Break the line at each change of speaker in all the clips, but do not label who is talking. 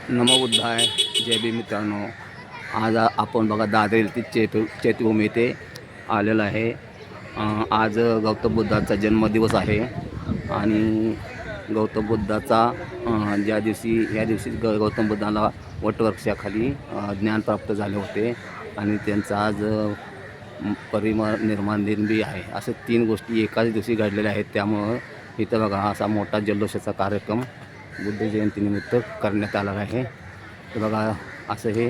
नमो बुद्धाय. जय भीम मित्रांनो. आज आपण बघा दादर येथील चैत्यभूमी येथे आलेलं आहे. आज गौतम बुद्धाचा जन्मदिवस आहे आणि गौतम बुद्धाचा या दिवशी गौतम बुद्धाला वटवृक्षाखाली ज्ञान प्राप्त झाले होते आणि त्यांचा आज परिनिर्वाण दिन बी आहे. असे 3 गोष्टी एकाच दिवशी घडलेल्या आहेत. त्यामुळं इथं बघा असा मोठा जल्लोषाचा कार्यक्रम बुद्ध जयंतीनिमित्त करण्यात आला आहे. तर बघा असं हे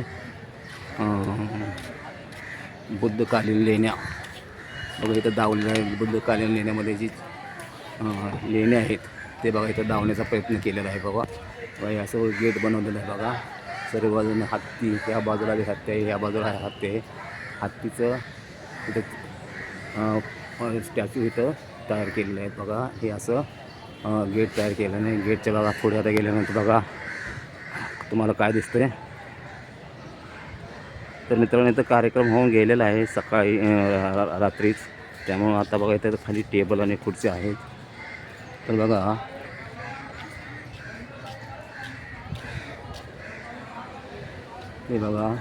बुद्धकालीन लेण्या बघा इथं दावलेल्या आहेत. बुद्धकालीन लेण्यामध्ये जी लेण्या आहेत ते बघा इथं दावण्याचा प्रयत्न केलेला आहे. बघा हे असं गेट बनवलेलं आहे. बघा सर्व बाजूने हत्ती, या बाजूला हत्ती आहे, या बाजूला हत्ती आहे. हत्तीचं इथं स्टॅच्यू इथं तयार केलेलं आहे. बघा हे असं गेट तयार केलं नाही. गेटच्या बघा पुढे आता गेल्यानंतर बघा तुम्हाला काय दिसतंय. तर मित्रांनो इथं कार्यक्रम होऊन गेलेला आहे सकाळी रात्रीच. त्यामुळं आता बघा इथं खाली टेबल आणि खुर्ची आहेत. तर बघा हे बघा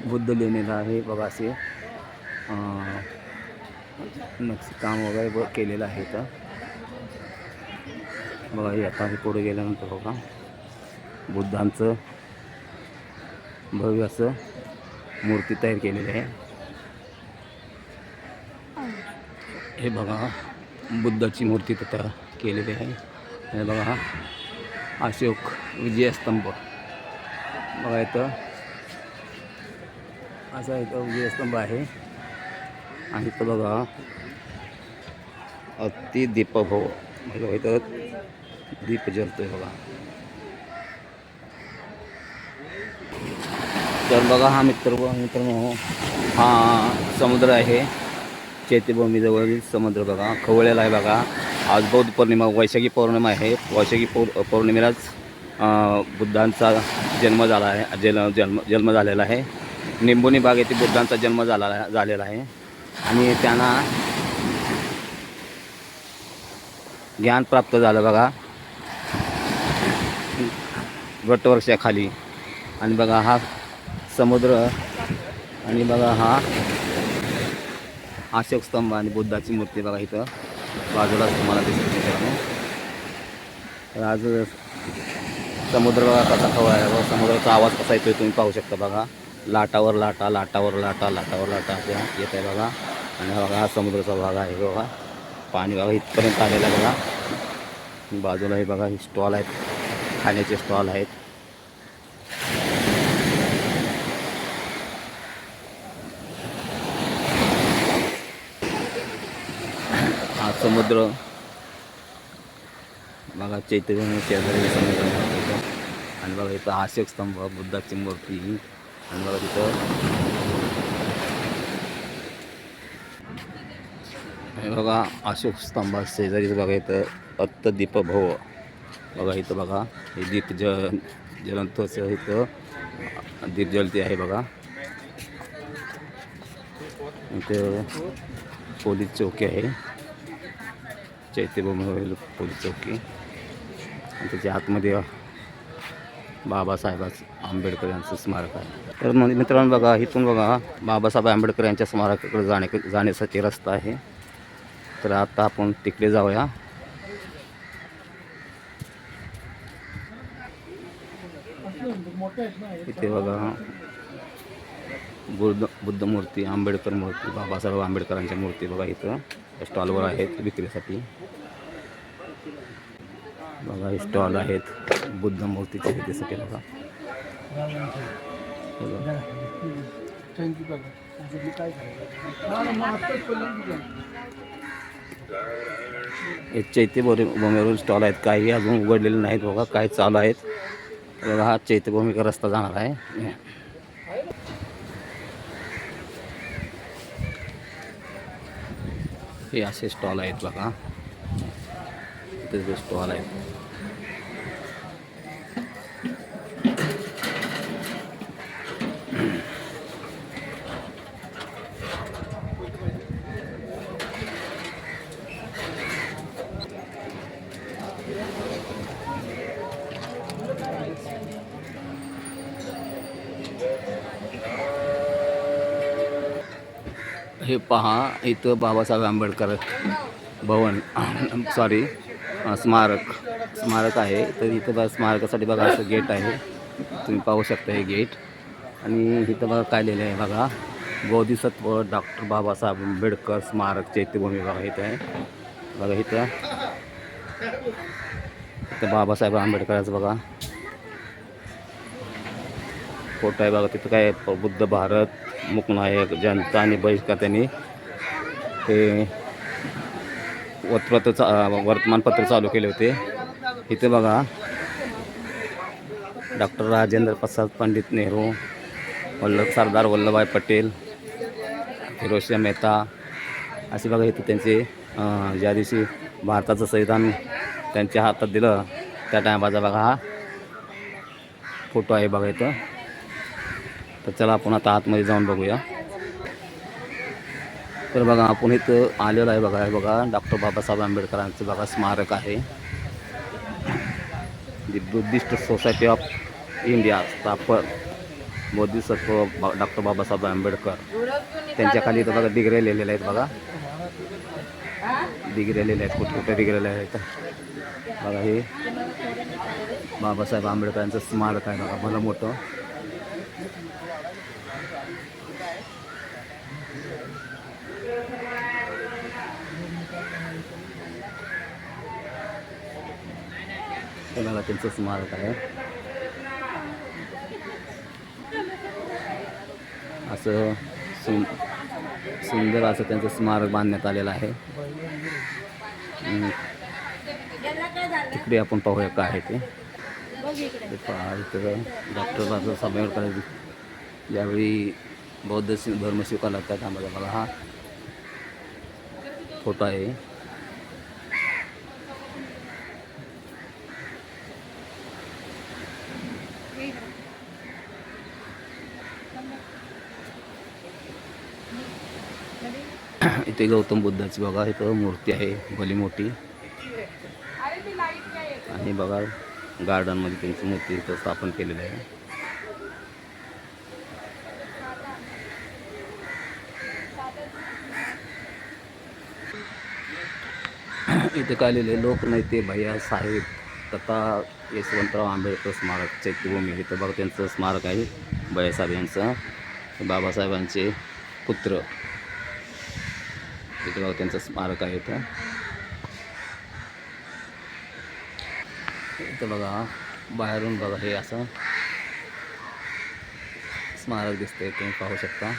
बुद्ध लेण्याला आहे. बघा असे नक्षीकाम वगैरे केलेलं आहे. तर बघा हे आता हे पुढे गेल्यानंतर बघा बुद्धांचं भव्य असं मूर्ती तयार केलेली आहे. हे बघा बुद्धाची मूर्ती तिथं केलेली आहे. हे बघा अशोक विजयस्तंभ बघा इथं असा इथं विजयस्तंभ आहे. आणि इथं बघा अति दीपभव बघा इथं दीप जलतोय बघा. तर बघा हा मित्रांनो हा समुद्र आहे. चैत्यभूमीजवळील समुद्र बघा खवळलेला आहे. बघा आज बौद्ध पौर्णिमा वैशाखी पौर्णिमा आहे. वैशाखी पौर्णिमेलाच बुद्धांचा जन्म झाला आहे. जन्म झालेला आहे. निंबोनी बाग येथे बुद्धांचा जन्म झालेला आहे आणि त्यांना ज्ञान प्राप्त झालं बघा वटवृक्षाखाली. आणि बघा हा समुद्र आणि बघा हा अशोक स्तंभ आणि बुद्धाची मूर्ती बघा इथं बाजूलाच तुम्हाला दिसते. तर आज समुद्र बघा कसा खवळा आहे. बघा समुद्राचा आवाज कसा येतोय तुम्ही पाहू शकता. बघा लाटावर लाटा लाटावर लाटा लाटावर लाटा असे येत आहे बघा. आणि बघा हा समुद्राचा भाग आहे. बघा पाणी बघा इथपर्यंत आलेलं आहे. बघा बाजूला हे बघा स्टॉल आहेत, खाण्याचे स्टॉल आहेत. हा समुद्र बघा चैत्यभूमी शेजारी समुद्र इथं. आणि बघा इथं अशोक स्तंभ, बुद्धाची मूर्ती. आणि बघा तिथं हे बघा अशोक स्तंभा शेजारीच बघा इथं अत्तदीपभव बघा इथं बघा हे दीप जलंतोचं इथं दीप जलते आहे बघा. इथं पोलीस चौकी आहे. चैत्यभूमीवरील पोलीस चौकी. आणि त्याच्या आतमध्ये बाबासाहेब आंबेडकर यांचं स्मारक आहे. तर मित्रांनो बघा इथून बघा बाबासाहेब आंबेडकर यांच्या स्मारकाकडे जाण्यासाठी रस्ता आहे. तर आता आपण तिकडे जाऊया. इथे बघा बुद्ध मूर्ती, आंबेडकर मूर्ती, बाबासाहेब आंबेडकरांच्या मूर्ती बघा इथं स्टॉलवर आहेत विक्रीसाठी. बघा हे स्टॉल आहेत बुद्ध मूर्तीच्या विक्रीसाठी बघा. हे चैत्यभूमीवरील स्टॉल आहेत. काही अजून उघडलेले नाहीत बघा, काय चालू आहेत. बघा हा चैत्यभूमीचा रस्ता जाणार आहे. हे असे स्टॉल आहेत बघा. इथे स्टॉल आहेत. हे पहा, इथं बाबासाहेब आंबेडकर भवन सॉरी स्मारक आहे. तर इथं बघा स्मारकासाठी बघा असं गेट आहे, तुम्ही पाहू शकता हे गेट. आणि इथं बघा काय लिहिलं आहे बघा, बोधिसत्व डॉक्टर बाबासाहेब आंबेडकर स्मारक चैत्यभूमी बघा इथं आहे. बघा इथं बाबासाहेब आंबेडकरांचं बघा फोटो आहे बघा. तिथं काय बुद्ध भारत मुकनायक जनता आणि बहिष्कार त्यांनी हे वर्तमानपत्र चालू केले होते. इथे बघा डॉक्टर राजेंद्र प्रसाद पंडित नेहरू, सरदार वल्लभभाई पटेल, फिरोजशाह मेहता असे बघा इथं त्यांचे ज्या दिवशी भारताचं संविधान त्यांच्या हातात दिलं त्या टायमाचा बघा हा फोटो आहे बघा इथं. तर चला आपण आता आतमध्ये जाऊन बघूया. तर बघा आपण इथं आलेलं आहे बघा. हे बघा डॉक्टर बाबासाहेब आंबेडकरांचं बघा स्मारक आहे. दी बुद्धिस्ट सोसायटी ऑफ इंडिया स्थापक बोधिसत्व डॉक्टर बाबासाहेब आंबेडकर त्यांच्या खाली इथं बघा डिग्र्या लिहिलेल्या आहेत बघा. डिग्र्या लिहिल्या आहेत, कुठे कुठे डिग्र्या आहेत बघा. हे बाबासाहेब आंबेडकरांचं स्मारक आहे बघा, भलं मोठं. बघा त्यांचं स्मारक आहे. असं सुंदर असं त्यांचं स्मारक बांधण्यात आलेलं आहे. तिकडे आपण पाहूया काय आहे ते. पहा इथं डॉक्टर बाबासाहेब आंबेडकर ज्यावेळी बौद्ध धर्म स्वीकारला त्या टायमाला बघा हा फोटो आहे. इथे गौतम बुद्धाची बघा इथं मूर्ती आहे भली मोठी. आणि बघा गार्डनमध्ये त्यांची मूर्ती इथं स्थापन केलेली आहे. इथे काय लिहिले, लोकनेते भैया साहेब तथा यशवंतराव आंबेडकर स्मारक चैत्यभूमी. इथं बघा त्यांचं स्मारक आहे भैयासाहेब यांचं, बाबासाहेबांचे पुत्र. इथे बघा त्यांचं स्मारक आहे इथं. इथं बघा बाहेरून बघा हे असं स्मारक दिसतंय, तुम्ही पाहू शकता.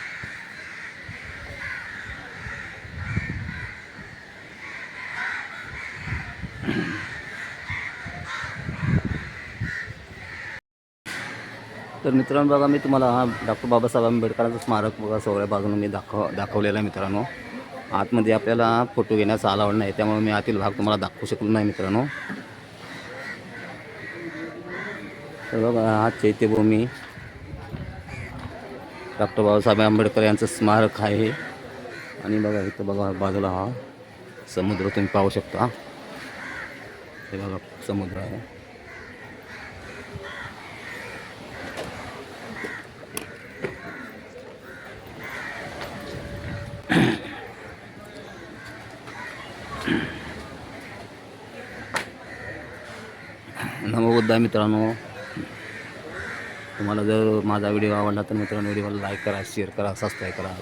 तर मित्रांनो बघा मी तुम्हाला हा डॉक्टर बाबासाहेब आंबेडकरांचं स्मारक बघा सगळ्या बाजूने मी दाखवलेलं आहे मित्रांनो. आतमध्ये आपल्याला फोटो घेण्याचा अलाउड नाही, त्यामुळे मी आतील भाग तुम्हाला दाखवू शकलो नाही मित्रांनो. तर बघा हा चैत्यभूमी डॉक्टर बाबासाहेब आंबेडकर यांचं स्मारक आहे. आणि बघा इथं बघा बाजूला हा समुद्र तुम्ही पाहू शकता. हे बघा समुद्र आहे. नमो बुद्धा मित्रांनो, तुम्हाला जर माझा व्हिडिओ आवडला तर मित्रांनो व्हिडिओला लाईक करा, शेअर करा, सबस्क्राईब करा.